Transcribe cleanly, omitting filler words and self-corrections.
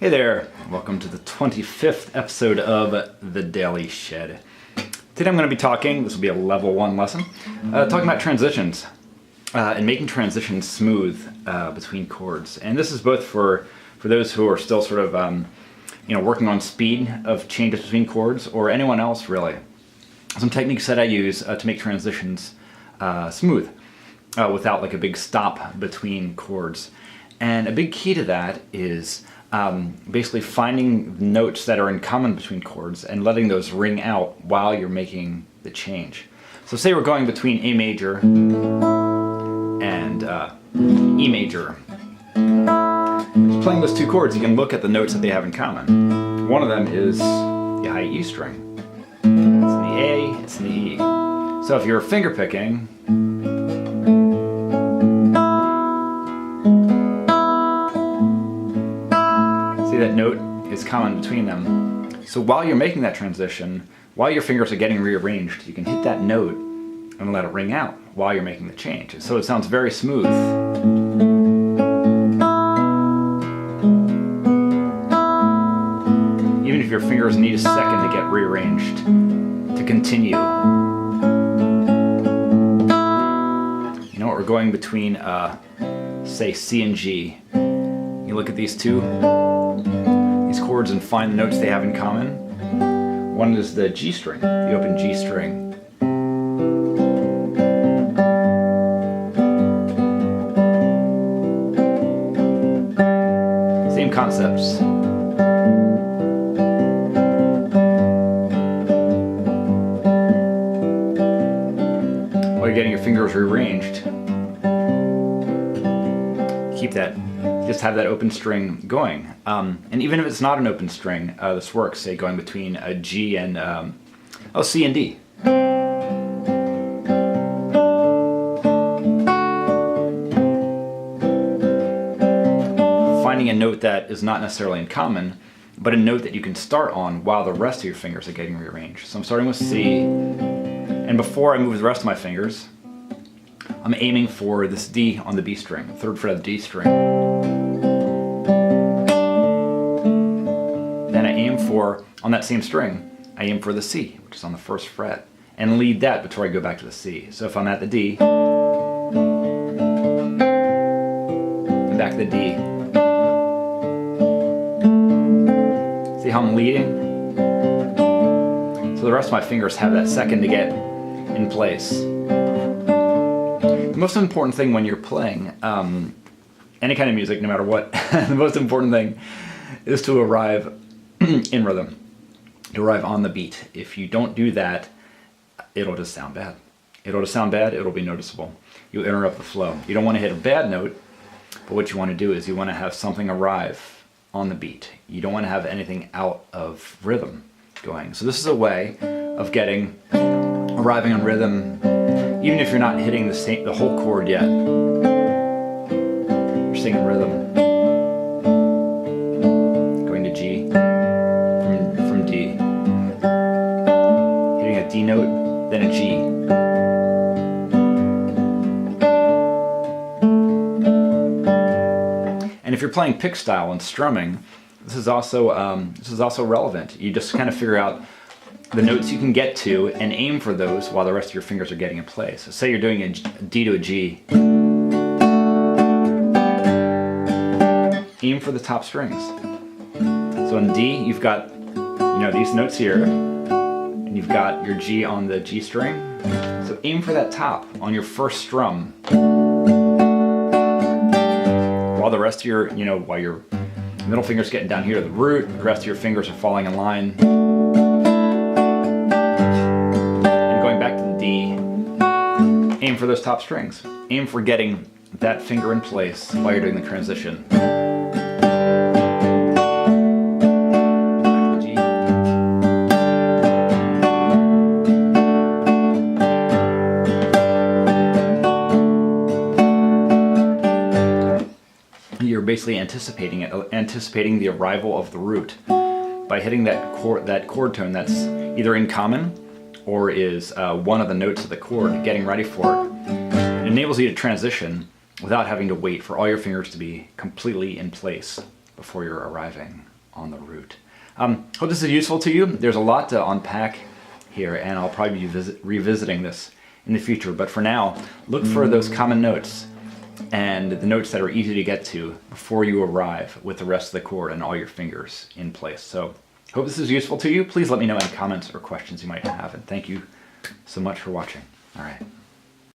Hey there, welcome to the 25th episode of The Daily Shed. Today I'm going to be talking, this will be a level 1 lesson, talking about transitions and making transitions smooth between chords. And this is both for those who are still sort of working on speed of changes between chords, or anyone else really. Some techniques that I use to make transitions smooth without like a big stop between chords. And a big key to that is basically finding notes that are in common between chords and letting those ring out while you're making the change. So say we're going between A major and E major. Playing those two chords, you can look at the notes that they have in common. One of them is the high E string. It's in the A, it's in the E. So if you're finger picking, that note is common between them. So while you're making that transition, while your fingers are getting rearranged, you can hit that note and let it ring out while you're making the change. So it sounds very smooth. Even if your fingers need a second to get rearranged to continue. You know what, we're going between, say, C and G. You look at these chords and find the notes they have in common. One is the G string, the open G string. Same concepts. While you're getting your fingers rearranged, keep that. Just have that open string going. And even if it's not an open string, this works, say going between a G and C and D. Finding a note that is not necessarily in common, but a note that you can start on while the rest of your fingers are getting rearranged. So I'm starting with C, and before I move the rest of my fingers, I'm aiming for this D on the B string, the 3rd fret of the D string. Then I aim for, on that same string, I aim for the C, which is on the 1st fret, and lead that before I go back to the C. So if I'm at the D, and back to the D. See how I'm leading? So the rest of my fingers have that second to get in place. The most important thing when you're playing any kind of music, no matter what, the most important thing is to arrive in rhythm, to arrive on the beat. If you don't do that, it'll just sound bad. It'll just sound bad, it'll be noticeable. You'll interrupt the flow. You don't want to hit a bad note, but what you want to do is you want to have something arrive on the beat. You don't want to have anything out of rhythm going. So this is a way of arriving on rhythm. Even if you're not hitting the whole chord yet, you're singing rhythm. Going to G, from D. Hitting a D note, then a G. And if you're playing pick style and strumming, this is also relevant. You just kind of figure out the notes you can get to and aim for those while the rest of your fingers are getting in place. So say you're doing a D to a G. Aim for the top strings. So in D, you've got these notes here, and you've got your G on the G string. So aim for that top on your 1st strum. While the rest of your, while your middle finger's getting down here to the root, the rest of your fingers are falling in line. Aim for those top strings. Aim for getting that finger in place while you're doing the transition. G. You're basically anticipating the arrival of the root by hitting that chord tone that's either in common or is one of the notes of the chord, getting ready for it. It enables you to transition without having to wait for all your fingers to be completely in place before you're arriving on the route. Hope this is useful to you. There's a lot to unpack here, and I'll probably be revisiting this in the future. But for now, look for those common notes and the notes that are easy to get to before you arrive with the rest of the chord and all your fingers in place. So hope this is useful to you. Please let me know any comments or questions you might have, and thank you so much for watching. All right.